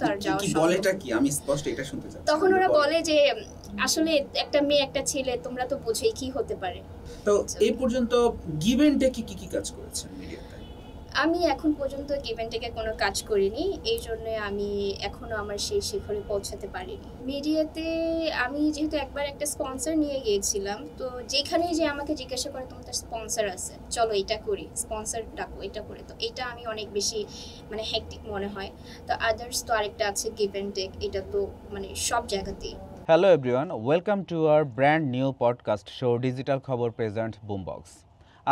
তার যাওয়া কি বলেটা কি আমি স্পষ্ট এটা শুনতে চাই। তখন ওরা বলে যে আসলে একটা মেয়ে একটা ছেলে তোমরা তো বুঝোই কি হতে পারে। তো এই পর্যন্ত গিভ এন্ড টেকে কি কাজ করেছেন মিডিয়াতে? আমি এখন পর্যন্ত গিভ এন্ড টেকে কোনো কাজ করিনি, এই জন্য আমি এখনো আমার সেই শিখরে পৌঁছাতে পারিনি। মিডিয়াতে আমি যেহেতু একবার একটা স্পন্সর নিয়ে গিয়েছিলাম, তো যেখানেই যে আমাকে জিজ্ঞাসা করে তোমার স্পন্সর আছে, চলো এটা করি, স্পন্সর ডাকো, এটা করে, তো এটা আমি অনেক বেশি মানে হেক্টিক মনে হয়। তো আদার্স তো আরেকটা আছে গিভ এন্ড টেক, এটা তো মানে সব জায়গাতেই। Hello everyone, welcome to our brand new podcast show digital খবর প্রেজেন্ট বুমবক্স।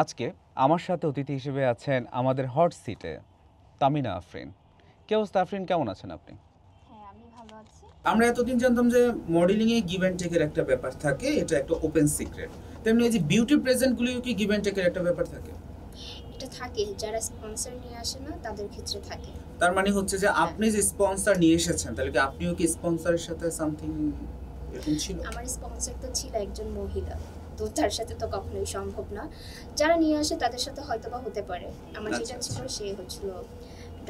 আজকে আমার সাথে অতিথি হিসেবে আছেন আমাদের হট সিটে তামিনা আফরিন। কি অবস্থা আফরিন, কেমন আছেন আপনি? হ্যাঁ, আমি ভালো আছি। আমরা এতদিন জানতাম যে মডেলিং এ গিভ এন্ড টেকের একটা ব্যাপার থাকে, এটা একটা ওপেন সিক্রেট। তেমনি এই যে বিউটি প্রেজেন্টগুলিও কি গিভ এন্ড টেকের একটা ব্যাপার থাকে? এটা থাকে, যারা স্পন্সর নিয়ে আসে না তাদের ক্ষেত্রে থাকে। তার মানে হচ্ছে যে আপনি যে স্পন্সর নিয়ে এসেছেন, তাহলে কি আপনিও কি স্পন্সরের সাথে সামথিং এরকম ছিল? আমার স্পন্সর তো ছিল একজন মহিলা, তো তার সাথে তো কখনোই সম্ভব না। যারা নিয়ে আসে তাদের সাথে হয়তো বা হতে পারে। আমার যেটা ছিল সে হচ্ছিল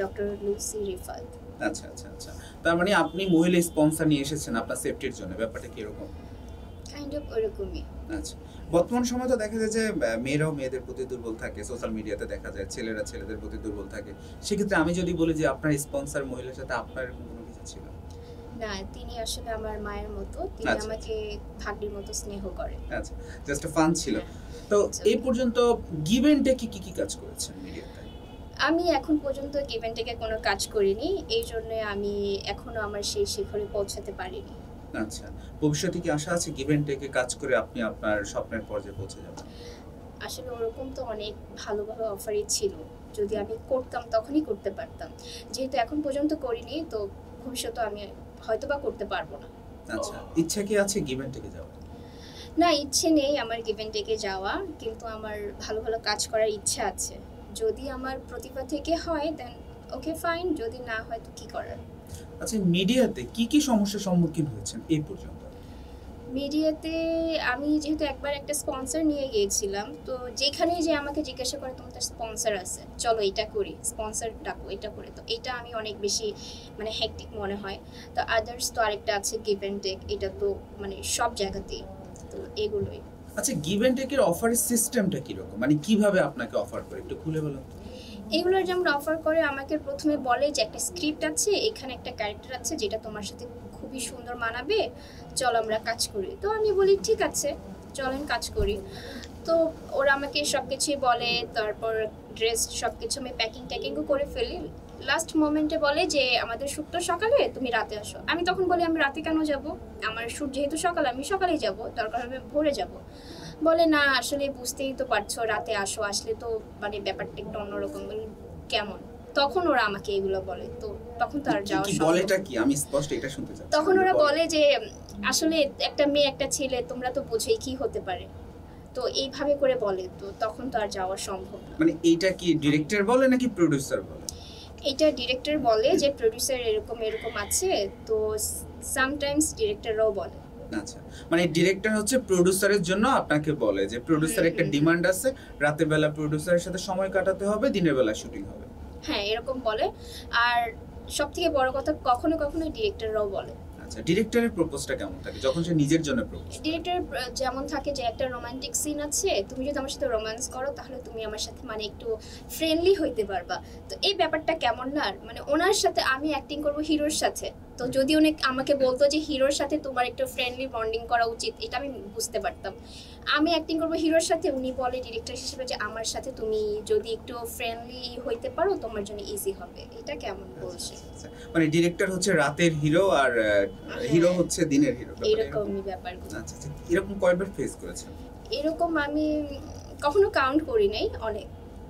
ডক্টর লুসি রিফাত। আচ্ছা আচ্ছা আচ্ছা, তার মানে আপনি মহিলা স্পন্সর নিয়ে এসেছেন আপনার সেফটির জন্য, ব্যাপারটা কি এরকম? কাইন্ড অফ ওরকমই। আচ্ছা, বর্তমান সময় তো দেখা যায় যে মেয়েরাও মেয়েদের প্রতি দুর্বল থাকে, সোশ্যাল মিডিয়াতে দেখা যায় ছেলেরা ছেলেদের প্রতি দুর্বল থাকে। সেক্ষেত্রে আমি যদি বলি যে আপনার স্পন্সর মহিলার সাথে আপনার এরকম কোনো কিছু ছিল? না, তিনি আসলে আমার মায়ের মতো, তিনি আমাকে ভাগ্নির মতো স্নেহ করে। আচ্ছা, জাস্ট ফান ছিল। তো এই পর্যন্ত গিভ এন্ড টেকে কি কাজ করেছেন মিডিয়াতে? আমি এখন পর্যন্ত গিভ এন্ড টেকে কোনো কাজ করিনি, এই জন্য আমি এখনো আমার সেই শিখরে পৌঁছাতে পারিনি। আচ্ছা, ভবিষ্যতে কি আশা আছে গিভ এন্ড টেকে কাজ করে আপনি আপনার স্বপ্নের পর্যায়ে পৌঁছে যাবেন? আসলে ওরকম তো অনেক ভালো ভালো অফারই ছিল, যদি আমি করতাম তখনই করতে পারতাম। যেহেতু এখন পর্যন্ত করিনি, তো ভবিষ্যতে আমি হয়তোবা করতে পারবো না। আচ্ছা, ইচ্ছা কি আছে গিভ এন্ড টেকে যাওয়ার? না, ইচ্ছে নেই আমার গিভ এন্ড টেকে যাওয়া, কিন্তু আমার ভালো ভালো কাজ করার ইচ্ছা আছে। যদি আমার প্রতিভা থেকে হয় দেন ওকে ফাইন, যদি না হয় তো কি করার। আচ্ছা, মিডিয়াতে কি সমস্যার সম্মুখীন হয়েছেন এই পর্যন্ত? মিডিয়াতে আমি যেহেতু একবার একটা স্পন্সর নিয়ে গিয়েছিলাম, তো যেখানেই যে আমাকে জিজ্ঞাসা করে তোমার স্পন্সর আছে, চলো এটা করি, স্পন্সর ডাকো, এটা করে, তো এটা আমি অনেক বেশি মানে হেক্টিক মনে হয়। তো আদার্স তো আরেকটা আছে গিভ এন্ড টেক, এটা তো মানে সব জায়গাতেই, তো এগুলোই। আচ্ছা, গিভ এন্ড টেকের অফারের সিস্টেমটা কিরকম, মানে কিভাবে আপনাকে অফার করে একটু খুলে বলুন তো। এগুলোর যেমন অফার করে, আমাকে প্রথমে বলে যে একটা স্ক্রিপ্ট আছে, এখানে একটা ক্যারেক্টার আছে যেটা তোমার সাথে খুবই সুন্দর মানাবে, চলো আমরা কাজ করি। তো আমি বলি ঠিক আছে, চলেন কাজ করি। তো ওরা আমাকে সব কিছুই বলে, তারপর ড্রেস সব কিছু আমি প্যাকিংও করে ফেলি। লাস্ট মোমেন্টে বলে যে আমাদের শ্যুট তো সকালে, তুমি রাতে আসো। আমি তখন বলি আমি রাতে কেন যাব, আমার শ্যুট যেহেতু সকালে, আমি সকালেই যাব, দরকার হবে ভোরে যাব। বলে না আসলে বুঝতেই তো পারছো, রাতে আসো, আসলে তো মানে ব্যাপারটা একটু অন্যরকম। কেমন, তখন ওরা আমাকে এগুলো বলে, তো তখন তো আর যাওয়া কি বলেটা কি আমি স্পষ্ট এটা শুনতে চাই। তখন ওরা বলে যে আসলে একটা মেয়ে একটা ছেলে তোমরা তো বুঝোই কি হতে পারে, তো এইভাবে করে বলে, তো তখন তো আর যাওয়া সম্ভব না। মানে এইটা কি ডিরেক্টর বলে নাকি প্রোডিউসার বলে? এটা ডিরেক্টর বলে যে প্রোডিউসার এরকম এরকম আছে, তো সামটাইমস ডিরেক্টররাও বলে। আচ্ছা, মানে ডিরেক্টর হচ্ছে প্রোডিউসারের জন্য আপনাকে বলে যে প্রোডিউসার একটা ডিমান্ড আছে, রাতের বেলা প্রোডিউসারের সাথে সময় কাটাতে হবে, দিনের বেলা শুটিং হবে। হ্যাঁ, এরকম বলে। আর সবথেকে বড় কথা, কখনো কখনো ডিরেক্টররাও বলে। আচ্ছা, ডিরেক্টরের প্রপোজটা কেমন থাকে যখন সে নিজের জন্য প্রপোজ? ডিরেক্টর যেমন থাকে যে একটা রোমান্টিক সিন আছে, তুমি যদি আমার সাথে রোম্যান্স করো তাহলে তুমি আমার সাথে মানে একটু ফ্রেন্ডলি হইতে পারবা। তো এই ব্যাপারটা কেমন না, মানে ওনার সাথে আমি অ্যাক্টিং করব হিরোর সাথে, তো যদি উনি আমাকে বলতো যে হিরোর সাথে তোমার একটু ফ্রেন্ডলি বন্ডিং করা উচিত, এটা আমি বুঝতে পারতাম। আমি অ্যাক্টিং করব হিরোর সাথে, উনি বলে ডিরেক্টর হিসেবে যে আমার সাথে তুমি যদি একটু ফ্রেন্ডলি হইতে পারো তোমার জন্য ইজি হবে। এটা কেমন বলছে? মানে ডিরেক্টর হচ্ছে রাতের হিরো আর হিরো হচ্ছে দিনের হিরো, এরকমই ব্যাপারগুলো। আচ্ছা আচ্ছা, এরকম কয়বার ফেস করেছেন? এরকম আমি কখনো কাউন্ট করি নাই, অনেক